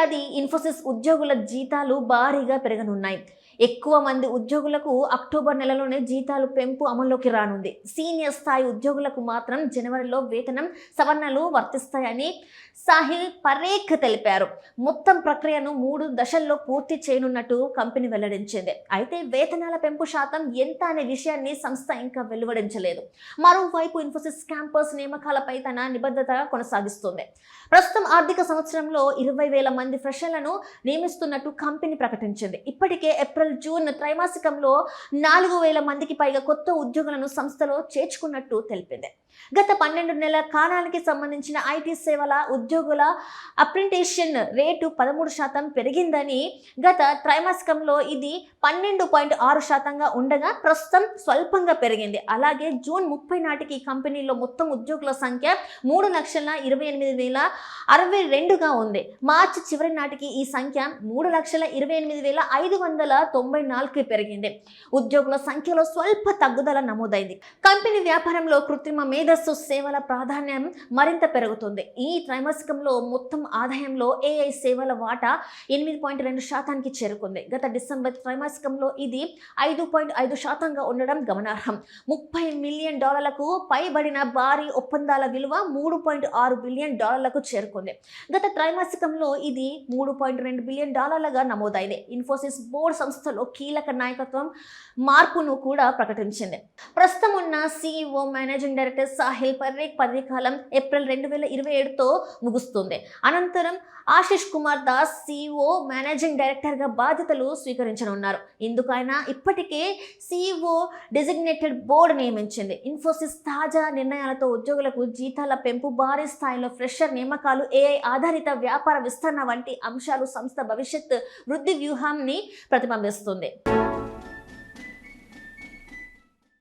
ఏడాది ఇన్ఫోసిస్ ఉద్యోగుల జీతాలు భారీగా పెరగనున్నాయి. ఎక్కువ మంది ఉద్యోగులకు అక్టోబర్ నెలలోనే జీతాలు పెంపు అమల్లోకి రానుంది. సీనియర్ స్థాయి ఉద్యోగులకు మాత్రం జనవరిలో వేతనం సవరణలు వర్తిస్తాయని సాహిల్ పరేఖ్ తెలిపారు. మొత్తం ప్రక్రియను 3 దశల్లో పూర్తి చేయనున్నట్టు కంపెనీ వెల్లడించింది. అయితే వేతనాల పెంపు శాతం ఎంత అనే విషయాన్ని సంస్థ ఇంకా వెలువడించలేదు. మరోవైపు ఇన్ఫోసిస్ క్యాంపస్ నియామకాలపై తన నిబద్ధత కొనసాగిస్తుంది. ప్రస్తుతం ఆర్థిక సంవత్సరంలో 20,000 మంది ఫ్రెషర్లను నియమిస్తున్నట్టు కంపెనీ ప్రకటించింది. ఇప్పటికే ఏప్రిల్ జూన్ త్రైమాసికంలో 4,000 మందికి పైగా కొత్త ఉద్యోగులను సంస్థలో చేర్చుకున్నట్టు తెలిపింది. గత 12 నెలల కాలానికి సంబంధించిన ఐటీ సేవల ఉద్యోగుల అప్రెంటిస్షిప్ రేటు 13% పెరిగిందని, గత త్రైమాసికంలో ఇది 12.6%గా ఉండగా ప్రస్తుతం స్వల్పంగా పెరిగింది. అలాగే జూన్ 30 నాటికి కంపెనీలో మొత్తం ఉద్యోగుల సంఖ్య 3,28,062గా ఉంది. మార్చి చివరి నాటికి ఈ సంఖ్య 3,28,594కి పెరిగింది. ఉద్యోగుల సంఖ్యలో స్వల్ప తగ్గుదల నమోదైంది. కంపెనీ వ్యాపారంలో కృత్రిమ మేధస్సు సేవల ప్రాధాన్యం మరింత పెరుగుతుంది. ఈ త్రైమాసికంలో మొత్తం ఆదాయంలో ఏఐ సేవల వాటా 8.2%కి చేరుకుంది. గత డిసెంబర్ త్రైమాసికంలో ఇది 5.5%గా ఉండడం గమనార్హం. $30 మిలియన్ పైబడిన భారీ ఒప్పందాల విలువ $3.6 బిలియన్ చేరుకుంది. గత త్రైమాసికంలో ఇది $3.2 బిలియన్ నమోదైంది. ఇన్ఫోసిస్ బోర్డు సంస్థలో కీలక నాయకత్వం మార్పును కూడా ప్రకటించింది. ప్రస్తుతం ఉన్న CEO managing director Sahil Parekh పదవీ కాలం ఏప్రిల్ 2027తో ముగుస్తుంది. అనంతరం ఆశిష్ కుమార్ దాస్ CEO మేనేజింగ్ డైరెక్టర్గా బాధ్యతలు స్వీకరించనున్నారు. ఇందుకు ఆయన ఇప్పటికే CEO డెసిగ్నేటెడ్ బోర్డు నియమించింది. ఇన్ఫోసిస్ తాజా నిర్ణయాలతో ఉద్యోగులకు జీతాల పెంపు, భారీ స్థాయిలో ఫ్రెషర్ నియామకాలు, AI ఆధారిత వ్యాపార విస్తరణ వంటి అంశాలు సంస్థ భవిష్యత్ వృద్ధి వ్యూహాన్ని ప్రతిబింబిస్తుంది.